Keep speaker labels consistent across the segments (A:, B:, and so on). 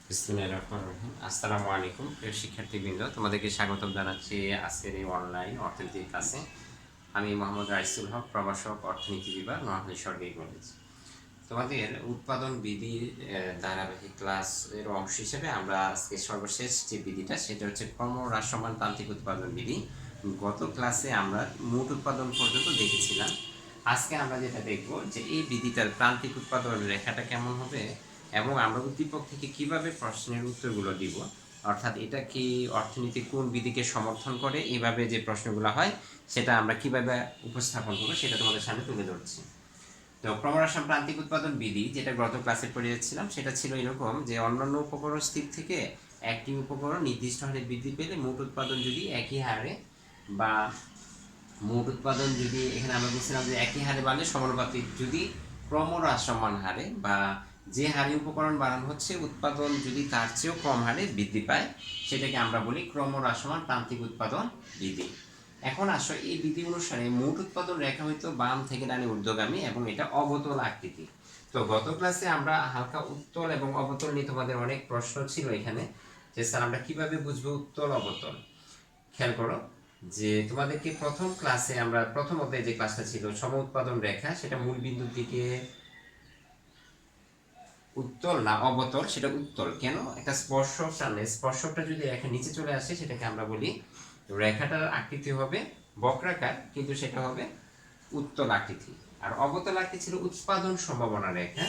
A: বিসমিল্লাহির রহমানির রহিম। আসসালামু আলাইকুম প্রিয় শিক্ষার্থীবৃন্দ, তোমাদেরকে স্বাগতম জানাচ্ছি আজকের এই অনলাইন অর্থনীতির ক্লাসে। আমি মোহাম্মদ রাইসুল হক, প্রভাষক, অর্থনীতি বিভাগ, নোয়াখালী সরকারি কলেজ। তোমাদের উৎপাদন বিধির ধারাবাহিক ক্লাসের অংশ হিসেবে আমরা আজকে সর্বশেষ যে বিধিটা সেটা হচ্ছে ক্রমহ্রাসমান প্রান্তিক উৎপাদন বিধি। গত ক্লাসে আমরা মোট উৎপাদন পর্যন্ত দেখেছিলাম। আজকে আমরা যেটা দেখব যে এই বিধিটার প্রান্তিক উৎপাদন রেখাটা কেমন হবে এবং আমরা উদ্দীপক থেকে কিভাবে প্রশ্নের উত্তরগুলো দিব, অর্থাৎ এটা কি অর্থনীতির কোন বিধিকে সমর্থন করে, এইভাবে যে প্রশ্নগুলো হয় সেটা আমরা কিভাবে উপস্থাপন করবো সেটা তোমাদের সামনে তুলে ধরছি। তো ক্রমহ্রাসমান প্রান্তিক উৎপাদন বিধি যেটা গত ক্লাসে পড়িয়েছিলাম সেটা ছিল এরকম যে অন্যান্য উপকরণ স্থির থেকে একটি উপকরণ নির্দিষ্ট হারে বৃদ্ধি পেলে মোট উৎপাদন যদি একই হারে বা মোট উৎপাদন যদি এখানে আমরা বলছিলাম যে একই হারে বাড়লে সমানুপাতিক, যদি ক্রমহ্রাসমান হারে বা যে হারে উপকরণ বাড়ানো হচ্ছে উৎপাদন যদি তার চেয়েও কম হারে বৃদ্ধি পায় সেটাকে আমরা বলি ক্রমহ্রাসমান প্রান্তিক উৎপাদন বিধি। এখন আসো এই বিধি অনুসারে মোট উৎপাদন রেখা হয়তো বাম থেকে ডানে ঊর্ধ্বগামী এবং এটা অবতল আকৃতি। তো গত ক্লাসে আমরা হালকা উত্তল এবং অবতল নিয়ে তোমাদের অনেক প্রশ্ন ছিল এখানে, যে স্যার আমরা কিভাবে বুঝবো উত্তল অবতল। খেয়াল করো যে তোমাদেরকে প্রথম ক্লাসে আমরা প্রথম অধ্যায়ে যে ক্লাসটা ছিল সম উৎপাদন রেখা, সেটা মূল বিন্দুর দিকে উত্তল না অবতল, সেটা উত্তল। কেন? একটা স্পর্শক টানলে স্পর্শকটা যদি রেখার নিচে চলে আসে সেটাকে আমরা বলি রেখাটার আকৃতি হবে বক্রাকার, কিন্তু সেটা হবে উত্তল আকৃতি। আর অবতল আকৃতি ছিল উৎপাদন সম্ভাবনা রেখা।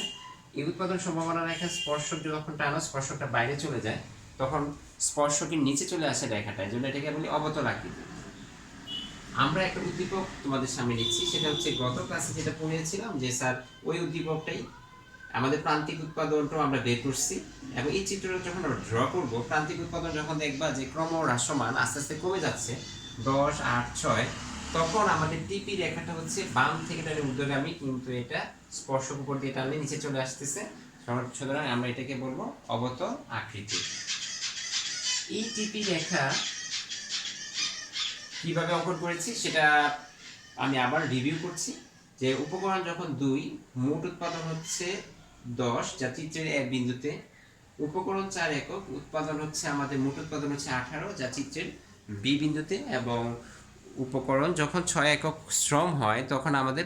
A: এই উৎপাদন সম্ভাবনা রেখা স্পর্শক যখন টানো স্পর্শকটা বাইরে চলে যায় তখন স্পর্শকের নিচে চলে আসে রেখাটা, এই জন্য এটাকে বলি অবতল আকৃতি। আমরা একটা উদ্দীপক তোমাদের সামনে লিখছি, সেটা হচ্ছে গত ক্লাসে যেটা পড়িয়েছিলাম যে স্যার ওই উদ্দীপকটাই আমাদের প্রান্তিক উৎপাদনটাও আমরা বের করছি। এবং এই চিত্রটা যখন আমরা ড্র করব, প্রান্তিক উৎপাদন যখন দেখবা যে ক্রমহ্রাসমান আস্তে আস্তে কমে যাচ্ছে 10, 8, 6, তখন আমাদের টিপি রেখাটা হচ্ছে বাম থেকে টানে ঊর্ধ্বগামী, কিন্তু এটা স্পর্শক উপর দিয়ে টানলে নিচে চলে আসতেছে। সুতরাং আমরা এটাকে বলবো অবতল আকৃতি। এই টিপি রেখা কিভাবে অঙ্কন করেছি সেটা আমি আবার রিভিউ করছি। যে উপকরণ যখন 2, মোট উৎপাদন হচ্ছে 10 যা চিত্রের এক বিন্দুতে, উপকরণ 4 একক, উৎপাদন হচ্ছে আমাদের মোট উৎপাদন হচ্ছে 18 যা চিত্রের বি বিন্দুতে, এবং উপকরণ যখন 6 একক শ্রম হয় তখন আমাদের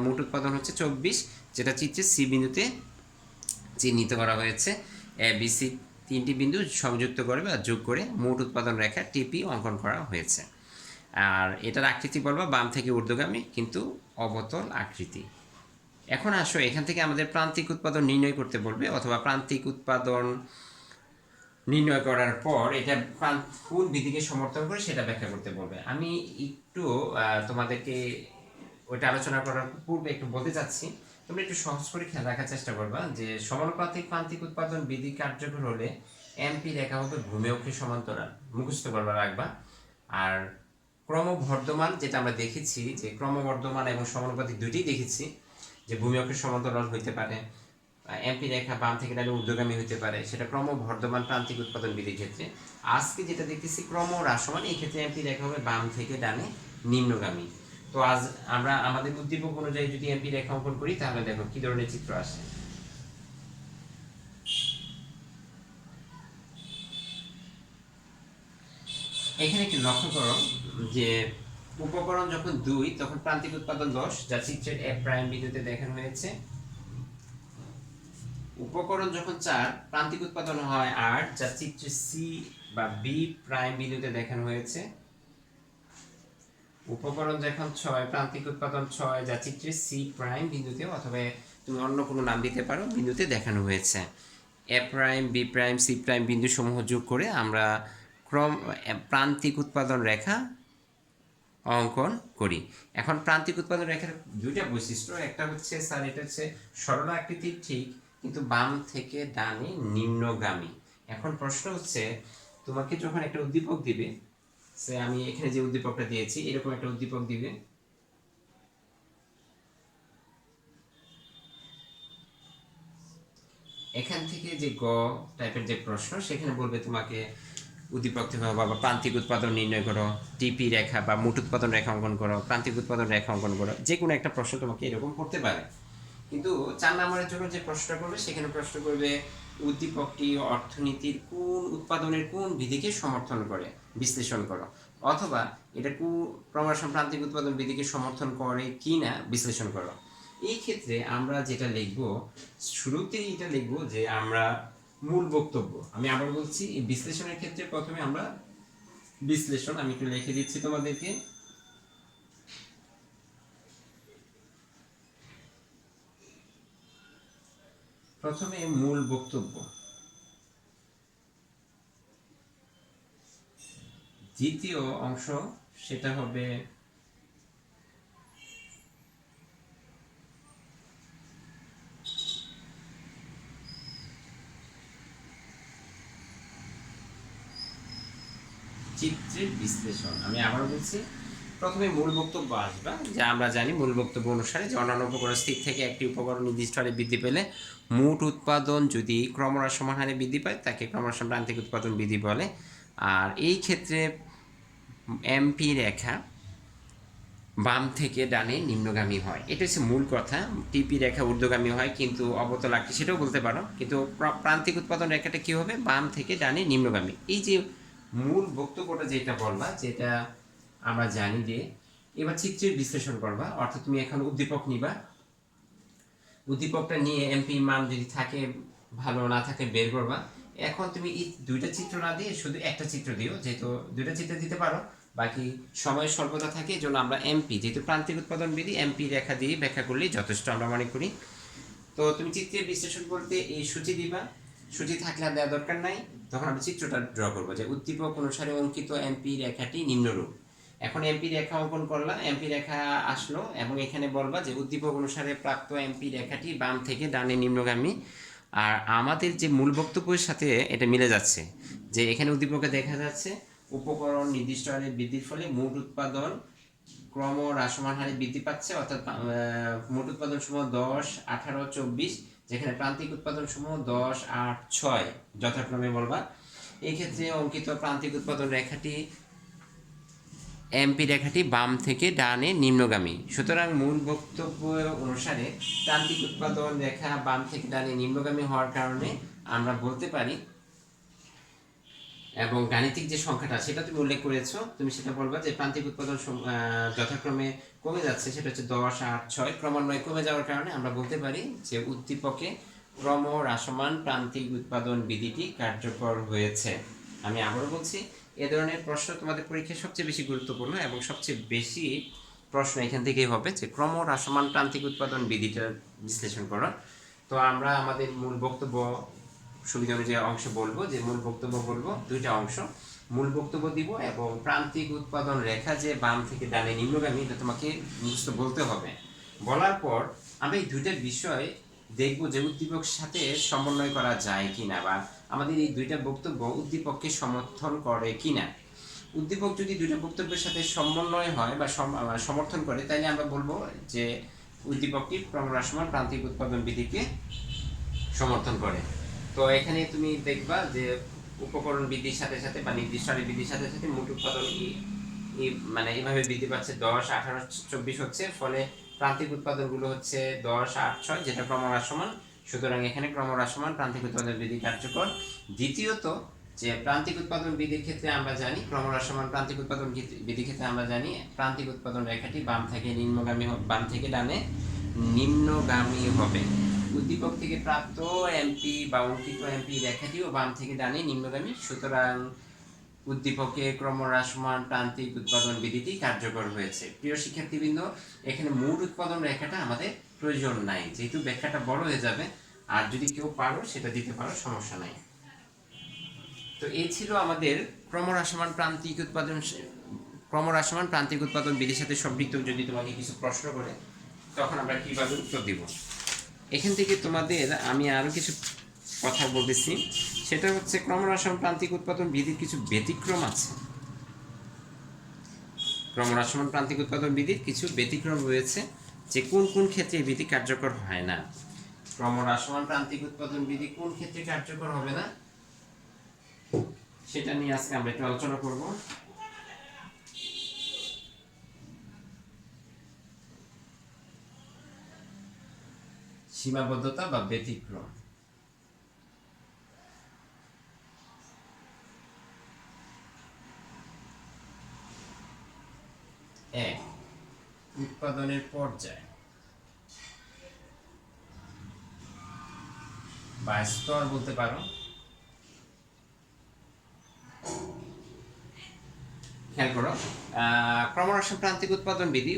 A: মোট উৎপাদন হচ্ছে 24 যেটা চিত্রের সি বিন্দুতে চিহ্নিত করা হয়েছে। এ বি সি তিনটি বিন্দু সংযুক্ত করে বা যোগ করে মোট উৎপাদন রেখা টিপি অঙ্কন করা হয়েছে। আর এটার আকৃতি বলবা বাম থেকে ঊর্ধ্বগামী কিন্তু অবতল আকৃতি। এখন আসো এখান থেকে আমাদের প্রান্তিক উৎপাদন নির্ণয় করতে বলবে, অথবা প্রান্তিক উৎপাদন নির্ণয় করার পর এটা কোন বিধিকে সমর্থন করে সেটা ব্যাখ্যা করতে বলবে। আমি একটু তোমাদেরকে ওইটা আলোচনা করার পূর্বে একটু বলতে চাচ্ছি, তোমরা একটু সহজ করে খেয়াল রাখার চেষ্টা করবা যে সমানুপাতিক প্রান্তিক উৎপাদন বিধি কার্যকর হলে এমপি রেখা হবে ভূমি অক্ষের সমান্তরাল, মুখস্থ করবা রাখবা। আর ক্রমবর্ধমান যেটা আমরা দেখেছি যে ক্রমবর্ধমান এবং সমানুপাতিক দুইটাই দেখেছি, যে ভূমি অক্ষের সমান্তরাল হইতে পারে, এমপি রেখা বাম থেকে ডানে ঊর্ধ্বগামী হতে পারে, সেটা ক্রমবর্ধমান প্রান্তিক উৎপাদন বিধির ক্ষেত্রে। আজকে যেটা দেখতেছি ক্রমহ্রাসমান, এই ক্ষেত্রে এমপি রেখা হবে বাম থেকে ডানে নিম্নগামী। তো আজ আমরা আমাদের উদ্দীপক অনুযায়ী যদি এমপি রেখা অঙ্কন করি তাহলে দেখো কি ধরনের চিত্র আসে। এখানে একটু লক্ষ্য করো যে উপকরণ যখন 2 তখন প্রান্তিক উৎপাদন 10 যা চিত্রের এ প্রাইম বিন্দুতে দেখানো হয়েছে। উপকরণ যখন 4 প্রান্তিক উৎপাদন হয় 8 যা চিত্রে সি বা বি প্রাইম বিন্দুতে দেখানো হয়েছে। উপকরণ যখন 6 প্রান্তিক উৎপাদন 6 যা চিত্রে সি প্রাইম বিন্দুতে, অথবা তুমি অন্য কোনো নাম দিতে পারো, বিন্দুতে দেখানো হয়েছে। A prime, B prime, C prime বিন্দু সমূহ যোগ করে আমরা প্রান্তিক উৎপাদন রেখা অঙ্কন করি। এখন প্রান্তিক উৎপাদন রেখার দুইটা বৈশিষ্ট্য, একটা হচ্ছে স্যার এটা হচ্ছে সরল আকৃতির ঠিক কিন্তু বাম থেকে ডানে নিম্নগামী। এখন প্রশ্ন হচ্ছে তোমাকে যখন একটা উদ্দীপক দিবে, সে আমি এখানে যে উদ্দীপকটা দিয়েছি এরকম একটা উদ্দীপক দিবে, এখান থেকে যে গ টাইপের যে প্রশ্ন সেখানে বলবে তোমাকে উদ্দীপক থেকে বা প্রান্তিক উৎপাদন নির্ণয় করো, টিপি রেখা বা মোট উৎপাদন রেখা অঙ্কন করো, প্রান্তিক উৎপাদন রেখা অঙ্কন করো, যে কোনো একটা প্রশ্ন তোমাকে এরকম করতে পারে। কিন্তু 4 নম্বরের জন্য যে প্রশ্নটা করবে সেখানে প্রশ্ন করবে উদ্দীপকটি অর্থনীতির কোন উৎপাদনের কোন বিধিকে সমর্থন করে বিশ্লেষণ করো, অথবা এটা ক্রমরাসম প্রান্তিক উৎপাদন বিধিকে সমর্থন করে কি না বিশ্লেষণ করো। এই ক্ষেত্রে আমরা যেটা লিখব, শুরুতেই এটা লিখব যে আমরা মূল বক্তব্য, আমি আবার বলছি এই বিশ্লেষণের ক্ষেত্রে প্রথমে আমরা বিশ্লেষণ, আমি একটু লিখে দিচ্ছি তোমাদেরকে। প্রথমে মূল বক্তব্য, দ্বিতীয় অংশ সেটা হবে চিত্রের বিশ্লেষণ। আমি আবার বলছি, প্রথমে মূল বক্তব্য আসবে, যে আমরা জানি মূল বক্তব্য অনুসারে যে অন্যান্য উপকরণ স্থির থেকে একটি উপকরণ নির্দিষ্ট হারে বৃদ্ধি পেলে মোট উৎপাদন যদি ক্রমহ্রাসমান হারে বৃদ্ধি পায় তাকে ক্রমহ্রাসমান প্রান্তিক উৎপাদন বিধি বলে। আর এই ক্ষেত্রে এমপি রেখা বাম থেকে ডানে নিম্নগামী হয়, এটা হচ্ছে মূল কথা। টিপি রেখা ঊর্ধ্বগামী হয় কিন্তু অবতল আকৃতি, সেটাও বলতে পারো, কিন্তু প্রান্তিক উৎপাদন রেখাটা কী হবে, বাম থেকে ডানে নিম্নগামী। এই যে মূল বক্তব্যটা যেটা বলবা, যেটা আমরা জানি যে এবার চিত্রের বিশ্লেষণ করবা, অর্থাৎ তুমি এখন উদ্দীপক নিবা, উদ্দীপকটা নিয়ে এমপি মান যদি থাকে ভালো, না থাকে বের করবা। এখন তুমি এই দুইটা চিত্র না দিয়ে শুধু একটা চিত্র দিও, যেহেতু দুইটা চিত্র দিতে পারো, বাকি সময় স্বল্পতা থাকে, এই জন্য আমরা এমপি, যেহেতু প্রান্তিক উৎপাদন বিধি, এমপি রেখা দিয়ে ব্যাখ্যা করলেই যথেষ্ট আমরা মনে করি। তো তুমি চিত্রের বিশ্লেষণ বলতে এই সূচি দিবা, সূচি থাকলে আর দেওয়া দরকার নাই, তখন আমরা চিত্রটা ড্র করবো যে উদ্দীপক অনুসারে অঙ্কিত এমপি রেখাটি নিম্নরূপ। এখন এমপি রেখা অঙ্কন করলাম, এমপি রেখা আসলো, এবং এখানে বলবা যে উদ্দীপক অনুসারে প্রাপ্ত এমপি রেখাটি বাম থেকে ডানে নিম্নগামী। আর আমাদের যে মূল বক্তব্যের সাথে এটা মিলে যাচ্ছে, যে এখানে উদ্দীপকে দেখা যাচ্ছে উপকরণ নির্দিষ্ট হারে বৃদ্ধির ফলে মোট উৎপাদন ক্রমহ্রাসমান হারে বৃদ্ধি পাচ্ছে, অর্থাৎ মোট উৎপাদন সমূহ 10, 18, 24, যেখানে প্রান্তিক উৎপাদন সমূহ 10, 8, 6 যথাক্রমে বলবা। এই ক্ষেত্রে অঙ্কিত প্রান্তিক উৎপাদন রেখাটি এমপি রেখাটি বাম থেকে ডানে নিম্নগামী। সুতরাং মূল বক্তব্য অনুসারে প্রান্তিক উৎপাদন রেখা বাম থেকে ডানে নিম্নগামী হওয়ার কারণে আমরা বলতে পারি, এবং গাণিতিক যে সংখ্যাটা সেটা তুমি উল্লেখ করেছো, তুমি সেটা বলবা যে প্রান্তিক উৎপাদন যথাক্রমে কমে যাচ্ছে, সেটা হচ্ছে 10, 8, 6 ক্রমান্বয়ে কমে যাওয়ার কারণে আমরা বলতে পারি যে উদ্দীপকে ক্রমহ্রাসমান প্রান্তিক উৎপাদন বিধিটি কার্যকর হয়েছে। আমি আবারও বলছি, এ ধরনের প্রশ্ন তোমাদের পরীক্ষায় সবচেয়ে বেশি গুরুত্বপূর্ণ, এবং সবচেয়ে বেশি প্রশ্ন এখান থেকেই হবে যে ক্রমহ্রাসমান প্রান্তিক উৎপাদন বিধিটা বিশ্লেষণ করা। তো আমরা আমাদের মূল বক্তব্য সুবিধা অনুযায়ী অংশ বলবো, যে মূল বক্তব্য বলবো দুইটা অংশ, মূল বক্তব্য দিব এবং প্রান্তিক উৎপাদন রেখা যে বাম থেকে ডানে নিম্নগামী, এটা তোমাকে মুখস্থ বলতে হবে। বলার পর আমরা এই দুইটা বিষয় দেখব যে উদ্দীপকের সাথে সমন্বয় করা যায় কিনা, বা আমাদের এই দুইটা বক্তব্য উদ্দীপককে সমর্থন করে কিনা। উদ্দীপক যদি দুইটা বক্তব্যের সাথে সমন্বয় হয় বা সমর্থন করে, তাহলে আমরা বলবো যে উদ্দীপকটি ক্রমহ্রাসমান প্রান্তিক উৎপাদন বিধিকে সমর্থন করে। তো এখানে তুমি দেখবা যে উপকরণ বৃদ্ধির সাথে সাথে বা নির্দিষ্ট হারে বৃদ্ধির সাথে সাথে মোট উৎপাদন মানে এইভাবে বৃদ্ধি পাচ্ছে, 10, 18, 24 হচ্ছে, ফলে প্রান্তিক উৎপাদনগুলো হচ্ছে 10, 8, 6, যেটা ক্রমহ্রাসমান। সুতরাং এখানে ক্রমহ্রাসমান প্রান্তিক উৎপাদন বিধি কার্যকর। দ্বিতীয়ত, যে প্রান্তিক উৎপাদন বিধির ক্ষেত্রে আমরা জানি, ক্রমহ্রাসমান প্রান্তিক উৎপাদন বিধির ক্ষেত্রে আমরা জানি প্রান্তিক উৎপাদন রেখাটি বাম থেকে নিম্নগামী, বাম থেকে ডানে নিম্নগামী হবে। উদ্দীপক থেকে প্রাপ্ত এমপি বা অঙ্কিত এমপি রেখাটিও বাম থেকে ডানে নিম্নগামী। সুতরাং উদ্দীপকে ক্রমহ্রাসমান প্রান্তিক উৎপাদন বিধিটি কার্যকর হয়েছে। প্রিয় শিক্ষার্থীবৃন্দ, এখানে মোট উৎপাদন রেখাটা আমাদের প্রয়োজন নাই, যেহেতু ব্যাখ্যাটা বড় হয়ে যাবে। আর যদি কেউ পারো সেটা দিতে পারো, সমস্যা নাই। তো এই ছিল আমাদের ক্রমহ্রাসমান প্রান্তিক উৎপাদন বিধির সাথে সম্পৃক্ত যদি তোমাকে কিছু প্রশ্ন করে, তখন আমরা কিভাবে উত্তর দিব। এখান থেকে তোমাদের আমি আরও কিছু কথা বলতেছি, সেটা হচ্ছে ক্রমহ্রাসমান প্রান্তিক উৎপাদন বিধির কিছু ব্যতিক্রম আছে। ক্রমহ্রাসমান প্রান্তিক উৎপাদন বিধির কিছু ব্যতিক্রম রয়েছে, যে কোন কোন ক্ষেত্রে এই বিধি কার্যকর হয় না। ক্রমহ্রাসমান প্রান্তিক উৎপাদন বিধি কোন ক্ষেত্রে কার্যকর হবে না, সেটা নিয়ে আজকে আমরা একটু আলোচনা করব। সীমাবদ্ধতা বা ব্যতিক্রম। এক, উৎপাদনের পর্যায় বা স্তর বলতে পারো। খেয়াল করো, ক্রমহ্রাসমান প্রান্তিক উৎপাদন বিধি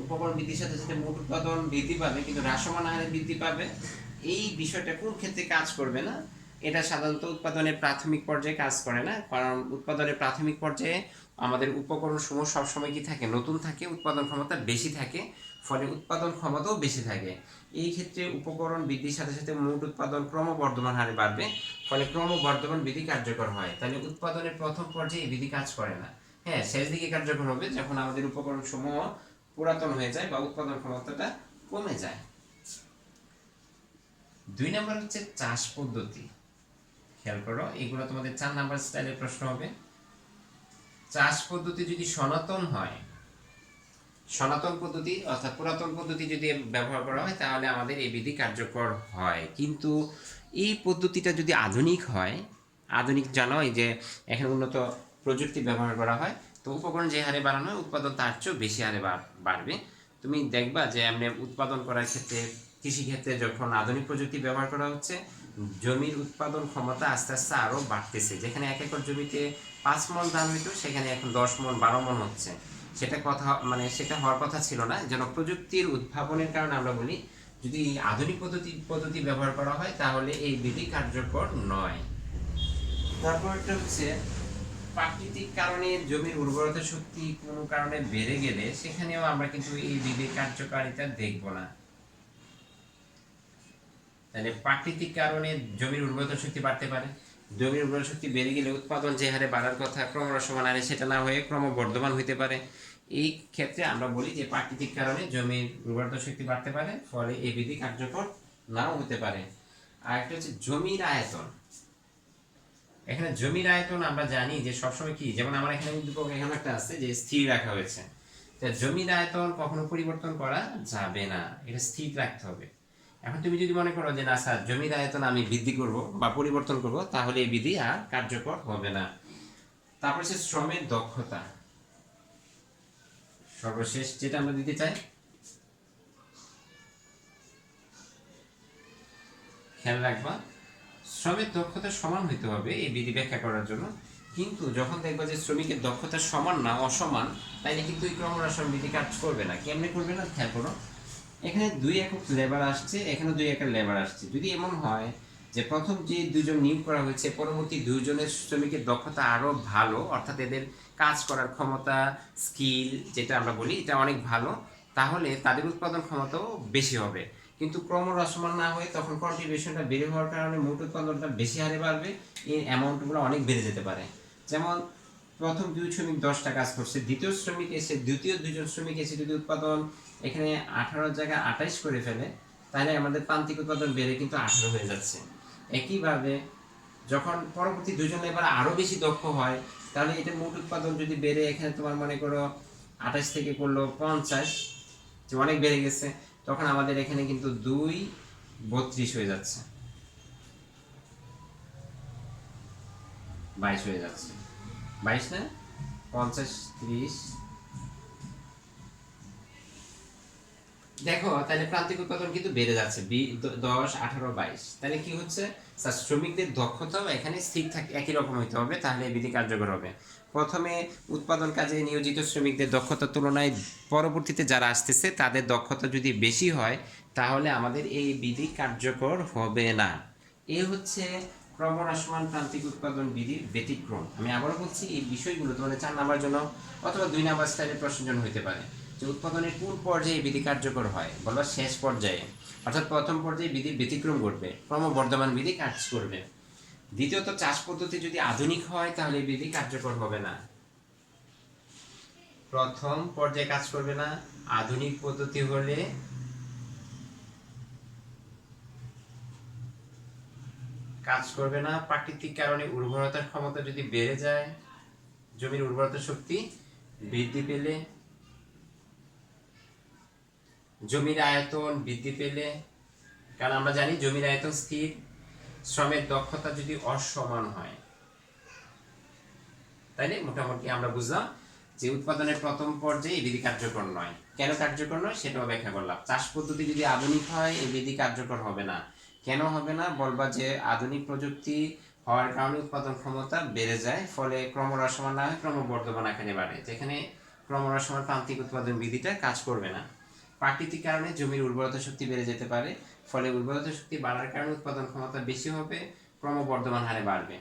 A: উপকরণ বৃদ্ধির সাথে সাথে মোট উৎপাদন বৃদ্ধি পাবে, কিন্তু হ্রাসমান হারে বৃদ্ধি পাবে। এই বিষয়টা কোন ক্ষেত্রে কাজ করবে না? এটা সাধারণত উৎপাদনের প্রাথমিক পর্যায়ে কাজ করে না, কারণ উৎপাদনের প্রাথমিক পর্যায়ে আমাদের উপকরণ সমূহ সবসময় কি থাকে, নতুন থাকে, উৎপাদন ক্ষমতা বেশি থাকে, ফলে উৎপাদন ক্ষমতাও বেশি থাকে। এই ক্ষেত্রে উপকরণ বৃদ্ধির সাথে সাথে মোট উৎপাদন ক্রমবর্ধমান হারে বাড়বে, ফলে ক্রমবর্ধমান বিধি কার্যকর হয়। তাহলে উৎপাদনের প্রথম পর্যায়ে এই বিধি কাজ করে না। হ্যাঁ, শেষ দিকে কার্যকর হবে যখন আমাদের উপকরণ সমূহ পুরাতন হয়ে যায় বা উৎপাদন ক্ষমতাটা কমে যায়। 2 নম্বর হচ্ছে চাষ পদ্ধতি। খেয়াল করো, এগুলো তোমাদের 4 নাম্বার স্টাইলের প্রশ্ন হবে। চাষ পদ্ধতি যদি সনাতন হয়, সনাতন পদ্ধতি অর্থাৎ পুরাতন পদ্ধতি যদি ব্যবহার করা হয়, তাহলে আমাদের এই বিধি কার্যকর হয়। কিন্তু এই পদ্ধতিটা যদি আধুনিক হয়, আধুনিক জানো এই যে এখন উন্নত প্রযুক্তি ব্যবহার করা হয়, তো উপকরণ যে হারে বাড়ানো হয় উৎপাদন তার চেয়েও বেশি হারে বাড়বে। তুমি দেখবা যে এমনি উৎপাদন করার ক্ষেত্রে, কৃষিক্ষেত্রে যখন আধুনিক প্রযুক্তি ব্যবহার করা হচ্ছে, জমির উৎপাদন ক্ষমতা আস্তে আস্তে আরও বাড়তেছে। যেখানে 1 একর জমিতে 5 মণ ধান হইতো, সেখানে এখন 10 মণ 12 মণ হচ্ছে। সেটা সেটা হওয়ার কথা ছিল না। যেন প্রযুক্তির উদ্ভাবনের কারণে আমরা বলি, যদি আধুনিক পদ্ধতি ব্যবহার করা হয় তাহলে এই বিধি কার্যকর নয়। তারপর একটা হচ্ছে প্রাকৃতিক কারণে জমির উর্বরতা শক্তি কোনো কারণে বেড়ে গেলে সেখানেও আমরা কিন্তু এই বিধির কার্যকারিতা দেখব না। তাহলে প্রাকৃতিক কারণে জমির উর্বরতা শক্তি বাড়তে পারে, জমির উর্বরতা শক্তি বেড়ে গেলে উৎপাদন যে হারে বাড়ার কথা ক্রমহ্রাসমান হারে সেটা না হয়ে ক্রমবর্ধমান হইতে পারে। এই ক্ষেত্রে আমরা বলি যে প্রাকৃতিক কারণে জমির উর্বরতা শক্তি বাড়তে পারে, ফলে এই বিধি কার্যকর নাও হতে পারে। আর একটা হচ্ছে জমির আয়তন। এখানে জমির আয়তন আমরা জানি যে সবসময় কি, যেমন আমার এখানে উদ্দীপক এখানে একটা আছে যে স্থির রাখা হয়েছে। জমির আয়তন কখনো পরিবর্তন করা যাবে না, এটা স্থির রাখতে হবে। এখন তুমি যদি মনে করো যে না স্যার, জমির আয়তন আমি বৃদ্ধি করব বা পরিবর্তন করব, তাহলে এই বিধি আর কার্যকর হবে না। তারপর হচ্ছে শ্রমের দক্ষতা। সর্বশেষ যেটা আমরা দিতে চাই, খেয়াল রাখবা শ্রমের দক্ষতা সমান হইতে হবে এই বিধি ব্যাখ্যা করার জন্য। কিন্তু যখন দেখবা যে শ্রমিকের দক্ষতা সমান না, অসমান, তাইলে কিন্তু এই ক্রমহ্রাসমান বিধি কাজ করবে না। কেমনে করবে না, খেয়াল করো। এখানে 2 একক লেবার আসছে, এখানে 2 একক লেবার আসছে। যদি এমন হয় যে প্রথম যে 2 জন নিয়োগ করা হয়েছে, পরবর্তী 2 জনের শ্রমিকের দক্ষতা আরও ভালো, অর্থাৎ এদের কাজ করার ক্ষমতা, স্কিল যেটা আমরা বলি, এটা অনেক ভালো, তাহলে তাদের উৎপাদন ক্ষমতাও বেশি হবে। কিন্তু ক্রমহ্রাসমান না হয়ে তখন কন্ট্রিবিউশনটা বেড়ে হওয়ার কারণে মোট উৎপাদনটা বেশি হারে বাড়বে, এই অ্যামাউন্টগুলো অনেক বেড়ে যেতে পারে। যেমন প্রথম 2 শ্রমিক 10টা কাজ করছে, দ্বিতীয় দ্বিতীয় 2 জন শ্রমিক এসে যদি উৎপাদন এখানে 18 জায়গায় 28 করে ফেলে, তাহলে আমাদের প্রান্তিক উৎপাদন বেড়ে কিন্তু 18 হয়ে যাচ্ছে। একইভাবে যখন পরবর্তী 2 জন লেবার আরও বেশি দক্ষ হয়, তাহলে এটা মোট উৎপাদন যদি বেড়ে এখানে তোমার মনে করো 28 থেকে করলো 50, যে অনেক বেড়ে গেছে, তখন আমাদের এখানে কিন্তু 2 32 হয়ে যাচ্ছে, 22 হয়ে যাচ্ছে। 22 না, 50 30, দেখো তাহলে প্রান্তিক উৎপাদন কিন্তু বেড়ে যাচ্ছে 10 18 22। তাহলে কি হচ্ছে, শ্রমিকদের দক্ষতাও এখানে স্থির থাকে, একই রকম হইতে হবে, তাহলে এই বিধি কার্যকর হবে। প্রথমে উৎপাদন কাজে নিয়োজিত শ্রমিকদের দক্ষতার তুলনায় পরবর্তীতে যারা আসতেছে তাদের দক্ষতা যদি বেশি হয়, তাহলে আমাদের এই বিধি কার্যকর হবে না। এ হচ্ছে ক্রমহ্রাসমান প্রান্তিক উৎপাদন বিধির ব্যতিক্রম। আমি আবারও বলছি, এই বিষয়গুলো তোমাদের 4 নাম্বার জন্য অথবা 2 নাম্বার স্টাইলের প্রশ্নের জন্য হতে পারে। যে উৎপাদনের কোন পর্যায়ে বিধি কার্যকর হয়, বলবা শেষ পর্যায়ে, অর্থাৎ প্রথম পর্যায়ে বিধির ব্যতিক্রম ঘটবে, ক্রমবর্ধমান বিধি কাজ করবে। দ্বিতীয়ত, চাষ পদ্ধতি যদি আধুনিক হয় তাহলে এই বিধি কার্যকর হবে না, প্রথম পর্যায়ে কাজ করবে না। আধুনিক পদ্ধতি হলে কাজ করবে না। প্রাকৃতিক কারণে উর্বরতার ক্ষমতা যদি বেড়ে যায়, জমির উর্বরতা শক্তি বৃদ্ধি পেলে, জমির আয়তন বৃদ্ধি পেলে, কারণ আমরা জানি জমির আয়তন স্থির, শ্রমের দক্ষতা যদি অসমান হয়, তাইলে মোটামুটি আমরা বুঝলাম যে উৎপাদনের প্রথম পর্যায়ে এই বিধি কার্যকর নয়। কেন কার্যকর নয় সেটাও ব্যাখ্যা করলাম। চাষ পদ্ধতি যদি আধুনিক হয় এই বিধি কার্যকর হবে না। কেন হবে না? বলবা যে আধুনিক প্রযুক্তি হওয়ার কারণে উৎপাদন ক্ষমতা বেড়ে যায়, ফলে ক্রমহ্রাসমান না হয় ক্রমবর্ধমান আকারে বাড়ে, যেখানে ক্রমহ্রাসমান প্রান্তিক উৎপাদন বিধিটা কাজ করবে না। প্রাকৃতিক কারণে জমির উর্বরতা শক্তি বেড়ে যেতে পারে, ফলে উর্বরতা শক্তি বাড়ার কারণে উৎপাদন ক্ষমতা বেশি হবে, ক্রমবর্ধমান হারে বাড়বে।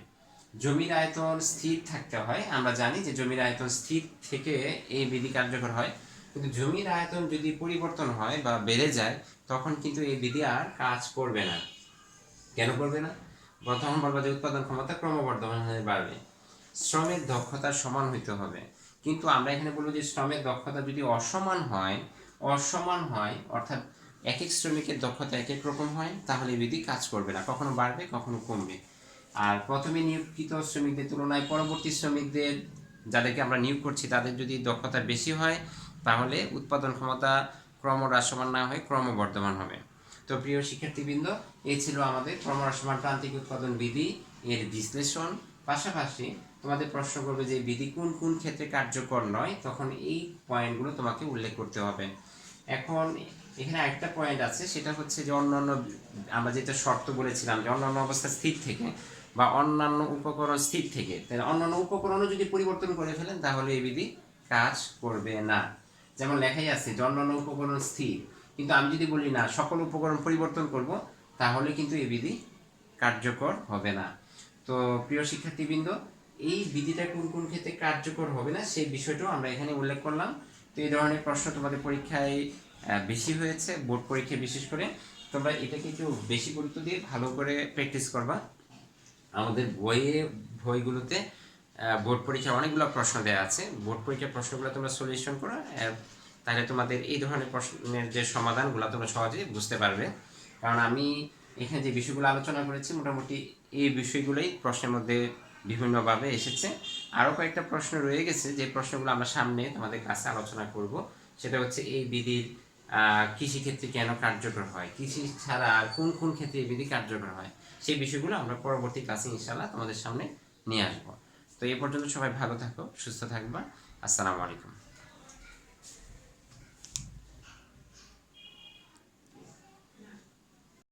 A: জমির আয়তন স্থির থাকতে হয়, আমরা জানি যে জমির আয়তন স্থির থেকে এই বিধি কার্যকর হয়, কিন্তু জমির আয়তন যদি পরিবর্তন হয় বা বেড়ে যায় তখন কিন্তু এই বিধি আর কাজ করবে না। কেন করবে না? প্রথম বলবো যে উৎপাদন ক্ষমতা ক্রমবর্ধমান হারে বাড়বে। শ্রমের দক্ষতা সমান হইতে হবে, কিন্তু আমরা এখানে বলবো যে শ্রমের দক্ষতা যদি অসমান হয় অর্থাৎ এক এক শ্রমিকের দক্ষতা এক এক রকম হয়, তাহলে এই বিধি কাজ করবে না, কখনো বাড়বে কখনো কমবে। আর প্রথমে নিয়োগকৃত শ্রমিকদের তুলনায় পরবর্তী শ্রমিকদের যাদেরকে আমরা নিয়োগ করছি তাদের যদি দক্ষতা বেশি হয় তাহলে উৎপাদন ক্ষমতা ক্রমহ্রাসমান না হয়ে ক্রমবর্ধমান হবে। তো প্রিয় শিক্ষার্থীবৃন্দ, এই ছিল আমাদের ক্রমহ্রাসমান প্রান্তিক উৎপাদন বিধি এর বিশ্লেষণ। পাশাপাশি তোমাদের প্রশ্ন করবে যে বিধি কোন কোন ক্ষেত্রে কার্যকর নয়, তখন এই পয়েন্টগুলো তোমাকে উল্লেখ করতে হবে। এখন এখানে একটা পয়েন্ট আছে, সেটা হচ্ছে যে অন্যান্য, আমরা যেটা শর্ত বলেছিলাম যে অন্যান্য অবস্থা স্থির থেকে বা অন্যান্য উপকরণ স্থির থেকে, তাহলে অন্যান্য উপকরণও যদি পরিবর্তন করে ফেলেন তাহলে এই বিধি কাজ করবে না। যেমন লেখাই আছে যে অন্যান্য উপকরণ স্থির, কিন্তু আমি যদি বলি না সকল উপকরণ পরিবর্তন করব, তাহলে কিন্তু এই বিধি কার্যকর হবে না। তো প্রিয় শিক্ষার্থীবৃন্দ, এই বিধিটা কোন কোন ক্ষেত্রে কার্যকর হবে না সেই বিষয়টাও আমরা এখানে উল্লেখ করলাম। তো এই ধরনের প্রশ্ন তোমাদের পরীক্ষায় বেশি হয়েছে, বোর্ড পরীক্ষায় বিশেষ করে। তোমরা এটাকে একটু বেশি গুরুত্ব দিয়ে ভালো করে প্র্যাকটিস করবা। আমাদের বইগুলোতে বোর্ড পরীক্ষার অনেকগুলো প্রশ্ন দেওয়া আছে, বোর্ড পরীক্ষার প্রশ্নগুলো তোমরা সলিউশন করো, তাহলে তোমাদের এই ধরনের প্রশ্নের যে সমাধানগুলো তোমরা সহজেই বুঝতে পারবে। কারণ আমি এখানে যে বিষয়গুলো আলোচনা করেছি মোটামুটি এই বিষয়গুলোই প্রশ্নের মধ্যে বিভিন্নভাবে এসেছে। আরও কয়েকটা প্রশ্ন রয়ে গেছে যে প্রশ্নগুলো আমরা সামনে তোমাদের কাছে আলোচনা করব। সেটা হচ্ছে এই বিধির কৃষিক্ষেত্রে কেন কার্যকর হয়, কৃষি ছাড়া আর কোন কোন ক্ষেত্রে এই বিধি কার্যকর হয়, সেই বিষয়গুলো আমরা পরবর্তী ক্লাসে ইনশাআল্লাহ তোমাদের সামনে নিয়ে আসবো। তো এই পর্যন্ত সবাই ভালো থাকো, সুস্থ থাকবা। আসসালামু আলাইকুম।